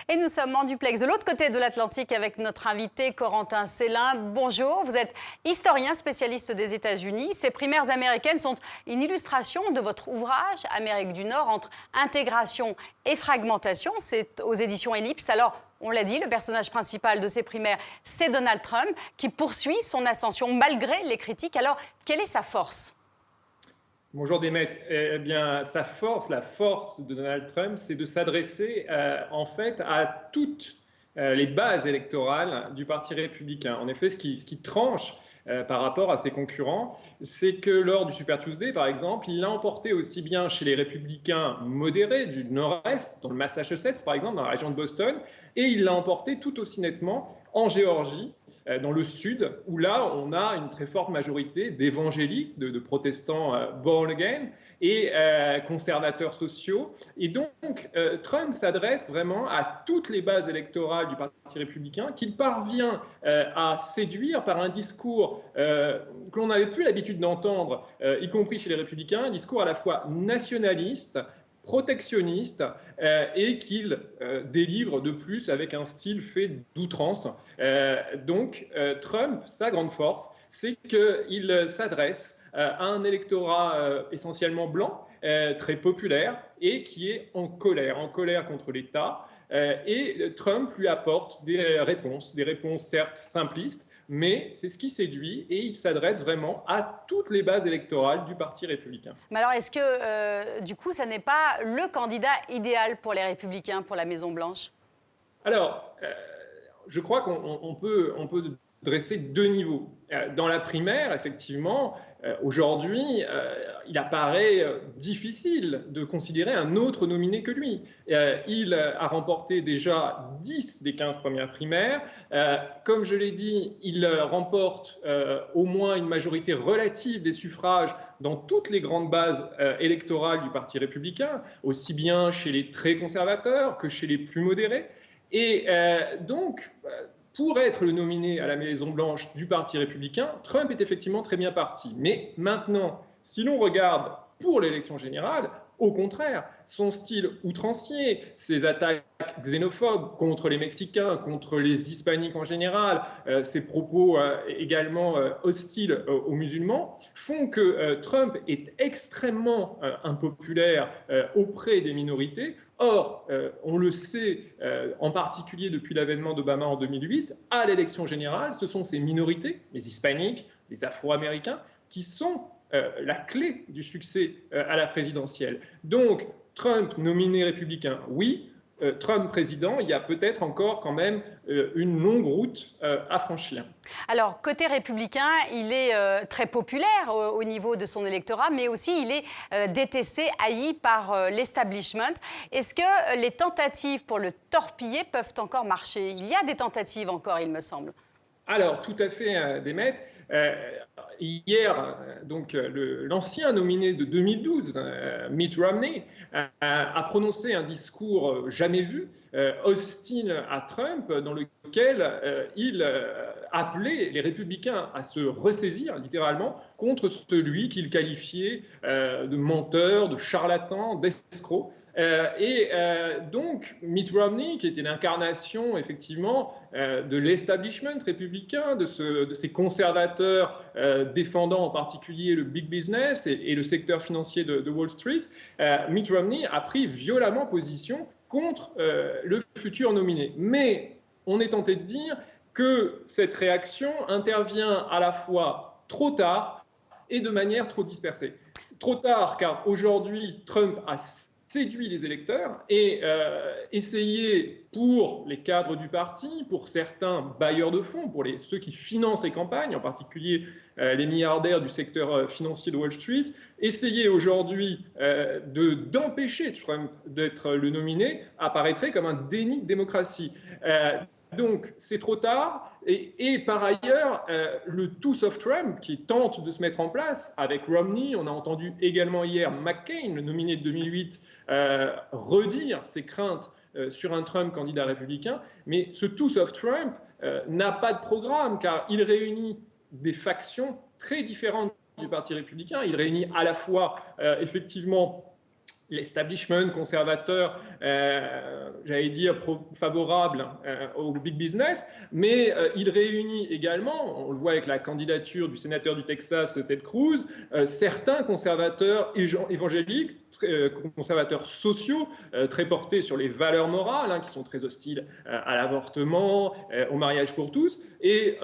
Et nous sommes en duplex de l'autre côté de l'Atlantique avec notre invité Corentin Célin. Bonjour, vous êtes historien spécialiste des États-Unis. Ces primaires américaines sont une illustration de votre ouvrage Amérique du Nord entre intégration et fragmentation. C'est aux éditions Ellipse. Alors, on l'a dit, le personnage principal de ces primaires, c'est Donald Trump qui poursuit son ascension malgré les critiques. Alors, quelle est sa force ? Bonjour Démet. Eh bien, la force de Donald Trump, c'est de s'adresser en fait à toutes les bases électorales du Parti républicain. En effet, ce qui tranche par rapport à ses concurrents, c'est que lors du Super Tuesday, par exemple, il l'a emporté aussi bien chez les républicains modérés du Nord-Est, dans le Massachusetts, par exemple, dans la région de Boston, et il l'a emporté tout aussi nettement en Géorgie, dans le sud, où là, on a une très forte majorité d'évangéliques, de protestants born again et conservateurs sociaux. Et donc, Trump s'adresse vraiment à toutes les bases électorales du Parti républicain qu'il parvient à séduire par un discours que l'on n'avait plus l'habitude d'entendre, y compris chez les républicains, un discours à la fois nationaliste, protectionniste et qu'il délivre de plus avec un style fait d'outrance. Donc Trump, sa grande force, c'est qu'il s'adresse à un électorat essentiellement blanc, très populaire et qui est en colère contre l'État. Et Trump lui apporte des réponses certes simplistes, mais c'est ce qui séduit et il s'adresse vraiment à toutes les bases électorales du Parti républicain. Mais alors, est-ce que, du coup, ça n'est pas le candidat idéal pour les Républicains, pour la Maison-Blanche ? Alors, je crois qu'on peut dresser deux niveaux. Dans la primaire, effectivement, aujourd'hui, il apparaît difficile de considérer un autre nominé que lui. Il a remporté déjà 10 des 15 premières primaires. Comme je l'ai dit, il remporte au moins une majorité relative des suffrages dans toutes les grandes bases électorales du Parti républicain, aussi bien chez les très conservateurs que chez les plus modérés. Et donc, pour être le nominé à la Maison-Blanche du Parti républicain, Trump est effectivement très bien parti. Mais maintenant, si l'on regarde pour l'élection générale, au contraire, son style outrancier, ses attaques xénophobes contre les Mexicains, contre les Hispaniques en général, ses propos également hostiles aux musulmans, font que Trump est extrêmement impopulaire auprès des minorités. Or, on le sait, en particulier depuis l'avènement d'Obama en 2008, à l'élection générale, ce sont ces minorités, les Hispaniques, les Afro-Américains, qui sont la clé du succès à la présidentielle. Donc, Trump nominé républicain, oui. Trump président, il y a peut-être encore quand même une longue route à franchir. Alors, côté républicain, il est très populaire au niveau de son électorat, mais aussi il est détesté, haï par l'establishment. Est-ce que les tentatives pour le torpiller peuvent encore marcher ? Il y a des tentatives encore, il me semble. Alors, tout à fait, Démet. Hier, donc, l'ancien nominé de 2012, Mitt Romney, a prononcé un discours jamais vu, hostile à Trump, dans lequel il appelait les républicains à se ressaisir, littéralement, contre celui qu'il qualifiait de menteur, de charlatan, d'escroc. Donc, Mitt Romney, qui était l'incarnation, effectivement, de l'establishment républicain, de ces conservateurs défendant en particulier le big business et le secteur financier de Wall Street, Mitt Romney a pris violemment position contre le futur nominé. Mais on est tenté de dire que cette réaction intervient à la fois trop tard et de manière trop dispersée. Trop tard, car aujourd'hui, Trump a séduit les électeurs et essayé pour les cadres du parti, pour certains bailleurs de fonds, pour ceux qui financent les campagnes, en particulier les milliardaires du secteur financier de Wall Street, essayer aujourd'hui d'empêcher Trump d'être le nominé apparaîtrait comme un déni de démocratie. Donc, c'est trop tard. Et par ailleurs, le Tooth of Trump qui tente de se mettre en place avec Romney, on a entendu également hier McCain, le nominé de 2008, redire ses craintes sur un Trump candidat républicain. Mais ce Tooth of Trump n'a pas de programme car il réunit des factions très différentes du Parti républicain. Il réunit à la fois, effectivement, l'establishment conservateur, j'allais dire favorable au big business, mais il réunit également, on le voit avec la candidature du sénateur du Texas, Ted Cruz, certains conservateurs évangéliques, conservateurs sociaux, très portés sur les valeurs morales, qui sont très hostiles à l'avortement, au mariage pour tous, et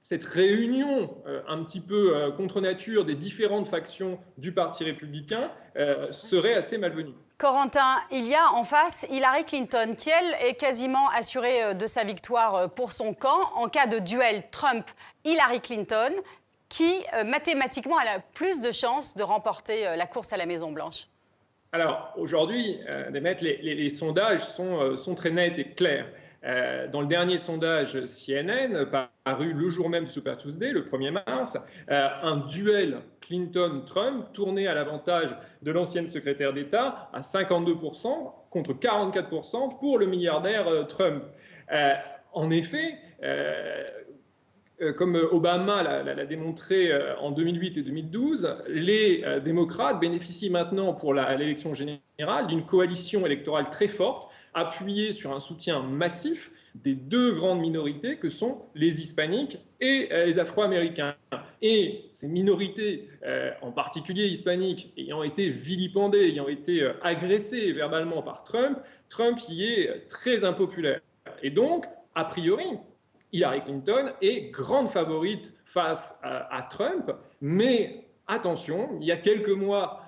cette réunion un petit peu contre nature des différentes factions du Parti républicain serait assez malvenue. Corentin, il y a en face Hillary Clinton, qui, elle, est quasiment assurée de sa victoire pour son camp en cas de duel Trump-Hillary Clinton, qui, mathématiquement, elle a plus de chances de remporter la course à la Maison-Blanche. Alors, aujourd'hui, Demet, les sondages sont très nets et clairs. Dans le dernier sondage CNN, paru le jour même du Super Tuesday, le 1er mars, un duel Clinton-Trump tournait à l'avantage de l'ancienne secrétaire d'État à 52% contre 44% pour le milliardaire Trump. En effet, comme Obama l'a démontré en 2008 et 2012, les démocrates bénéficient maintenant pour l'élection générale d'une coalition électorale très forte, appuyée sur un soutien massif des deux grandes minorités que sont les hispaniques et les afro-américains. Et ces minorités, en particulier hispaniques, ayant été vilipendées, ayant été agressées verbalement par Trump y est très impopulaire. Et donc, a priori, Hillary Clinton est grande favorite face à Trump, mais attention, il y a quelques mois,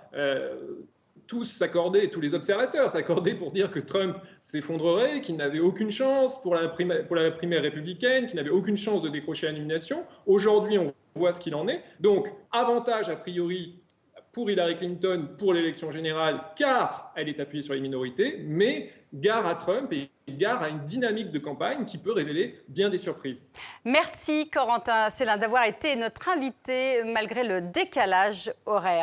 tous les observateurs s'accordaient pour dire que Trump s'effondrerait, qu'il n'avait aucune chance pour la primaire républicaine, qu'il n'avait aucune chance de décrocher la nomination. Aujourd'hui, on voit ce qu'il en est. Donc, avantage a priori pour Hillary Clinton pour l'élection générale, car elle est appuyée sur les minorités, mais gare à Trump et gare à une dynamique de campagne qui peut révéler bien des surprises. Merci Corentin Célin d'avoir été notre invité malgré le décalage horaire.